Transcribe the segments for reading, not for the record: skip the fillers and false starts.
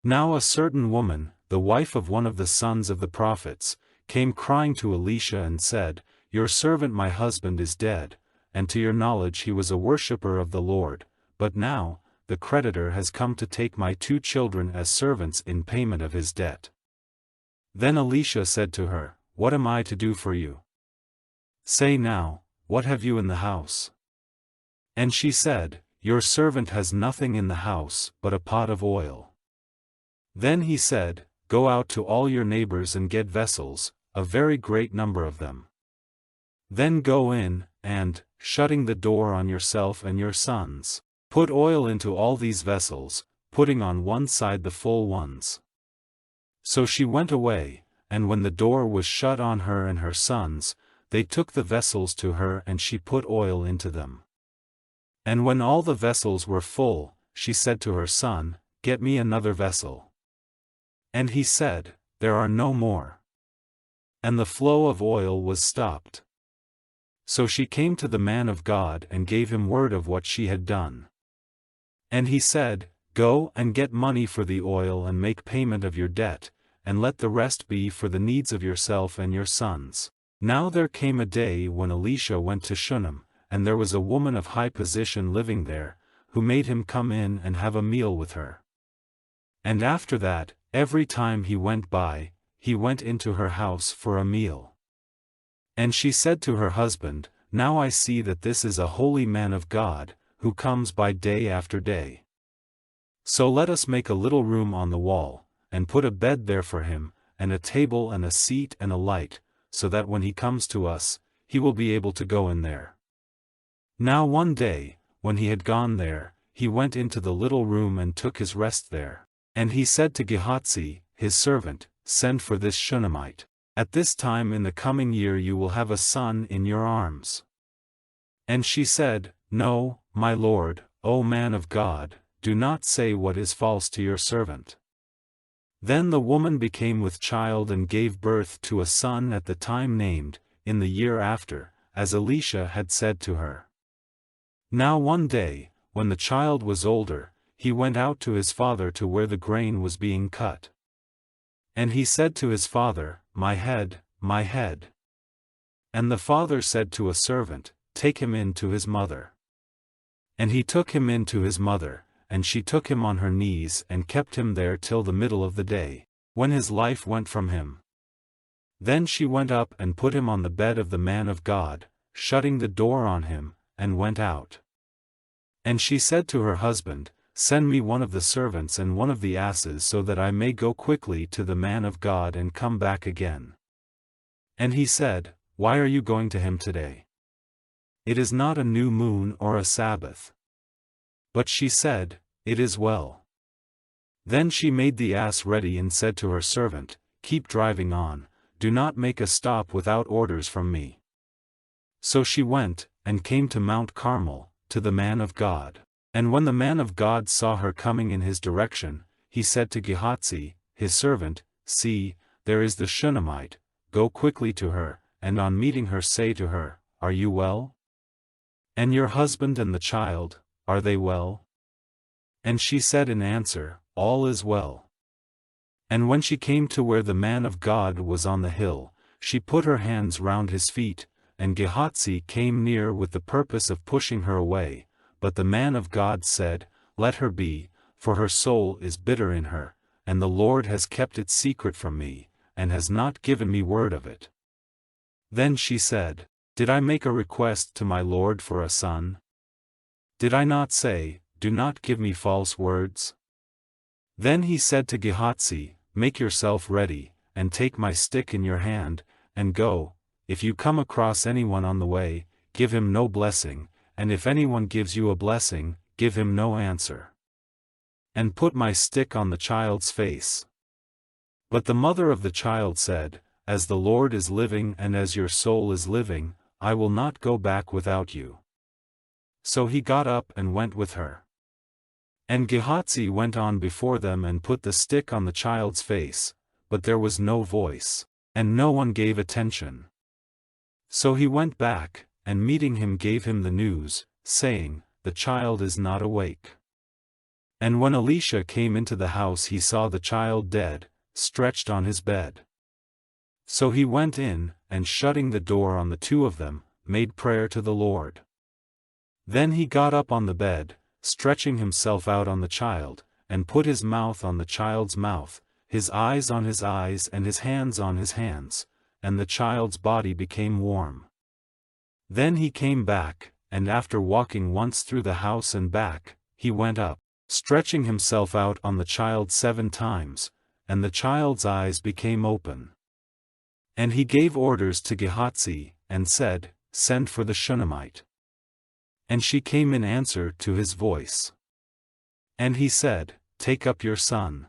Now a certain woman, the wife of one of the sons of the prophets, came crying to Elisha and said, "Your servant my husband is dead, and to your knowledge he was a worshipper of the Lord, but now, the creditor has come to take my 2 children as servants in payment of his debt." Then Elisha said to her, "What am I to do for you? Say now, what have you in the house?" And she said, "Your servant has nothing in the house but a pot of oil." Then he said, "Go out to all your neighbors and get vessels, a very great number of them. Then go in, and, shutting the door on yourself and your sons, put oil into all these vessels, putting on one side the full ones." So she went away, and when the door was shut on her and her sons, they took the vessels to her and she put oil into them. And when all the vessels were full, she said to her son, "Get me another vessel." And he said, "There are no more." And the flow of oil was stopped. So she came to the man of God and gave him word of what she had done. And he said, "Go and get money for the oil and make payment of your debt, and let the rest be for the needs of yourself and your sons." Now there came a day when Elisha went to Shunem, and there was a woman of high position living there, who made him come in and have a meal with her. And after that, every time he went by, he went into her house for a meal. And she said to her husband, "Now I see that this is a holy man of God, who comes by day after day. So let us make a little room on the wall, and put a bed there for him, and a table and a seat and a light, so that when he comes to us, he will be able to go in there." Now one day, when he had gone there, he went into the little room and took his rest there. And he said to Gehazi, his servant, "Send for this Shunammite. At this time in the coming year you will have a son in your arms." And she said, "No, my lord, O man of God, do not say what is false to your servant." Then the woman became with child and gave birth to a son at the time named, in the year after, as Elisha had said to her. Now one day, when the child was older, he went out to his father to where the grain was being cut. And he said to his father, "My head, my head." And the father said to a servant, "Take him in to his mother." And he took him in to his mother, and she took him on her knees and kept him there till the middle of the day, when his life went from him. Then she went up and put him on the bed of the man of God, shutting the door on him, and went out. And she said to her husband, "Send me one of the servants and one of the asses so that I may go quickly to the man of God and come back again." And he said, "Why are you going to him today? It is not a new moon or a Sabbath." But she said, "It is well." Then she made the ass ready and said to her servant, "Keep driving on, do not make a stop without orders from me." So she went, and came to Mount Carmel, to the man of God. And when the man of God saw her coming in his direction, he said to Gehazi, his servant, "See, there is the Shunammite, go quickly to her, and on meeting her say to her, 'Are you well? And your husband and the child, are they well?' And she said in answer, 'All is well.' And when she came to where the man of God was on the hill, she put her hands round his feet, and Gehazi came near with the purpose of pushing her away. But the man of God said, 'Let her be, for her soul is bitter in her, and the Lord has kept it secret from me, and has not given me word of it.' Then she said, 'Did I make a request to my Lord for a son? Did I not say, do not give me false words?' Then he said to Gehazi, 'Make yourself ready, and take my stick in your hand, and go. If you come across anyone on the way, give him no blessing, and if anyone gives you a blessing, give him no answer. And put my stick on the child's face.' But the mother of the child said, 'As the Lord is living and as your soul is living, I will not go back without you.' So he got up and went with her. And Gehazi went on before them and put the stick on the child's face, but there was no voice, and no one gave attention. So he went back, and meeting him gave him the news, saying, 'The child is not awake.' And when Elisha came into the house he saw the child dead, stretched on his bed. So he went in, and shutting the door on the two of them, made prayer to the Lord. Then he got up on the bed, stretching himself out on the child, and put his mouth on the child's mouth, his eyes on his eyes and his hands on his hands, and the child's body became warm. Then he came back, and after walking once through the house and back, he went up, stretching himself out on the child 7 times, and the child's eyes became open. And he gave orders to Gehazi, and said, Send for the Shunammite. And she came in answer to his voice. And he said, Take up your son.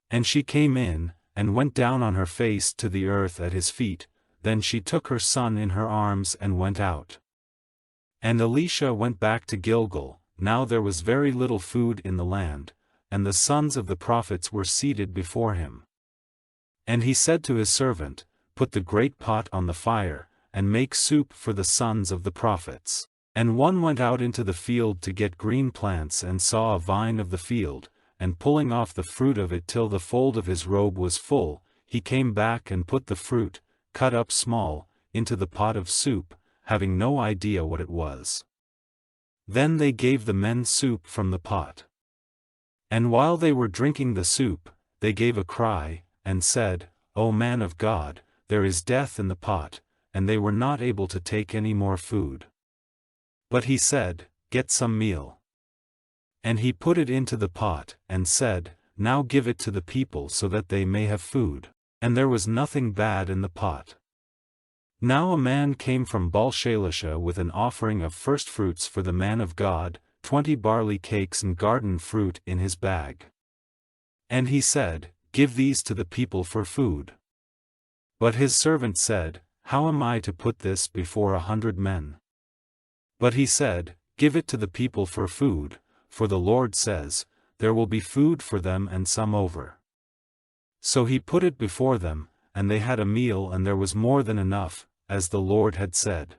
And she came in, and went down on her face to the earth at his feet, then she took her son in her arms and went out. And Elisha went back to Gilgal. Now there was very little food in the land, and the sons of the prophets were seated before him. And he said to his servant, Put the great pot on the fire, and make soup for the sons of the prophets. And one went out into the field to get green plants and saw a vine of the field, and pulling off the fruit of it till the fold of his robe was full, he came back and put the fruit, cut up small, into the pot of soup, having no idea what it was. Then they gave the men soup from the pot. And while they were drinking the soup, they gave a cry, and said, O man of God, there is death in the pot, and they were not able to take any more food. But he said, Get some meal. And he put it into the pot, and said, Now give it to the people so that they may have food. And there was nothing bad in the pot. Now a man came from Baal-shalisha with an offering of firstfruits for the man of God, 20 barley cakes and garden fruit in his bag. And he said, Give these to the people for food. But his servant said, How am I to put this before 100 men? But he said, Give it to the people for food, for the Lord says, There will be food for them and some over. So he put it before them, and they had a meal and there was more than enough, as the Lord had said.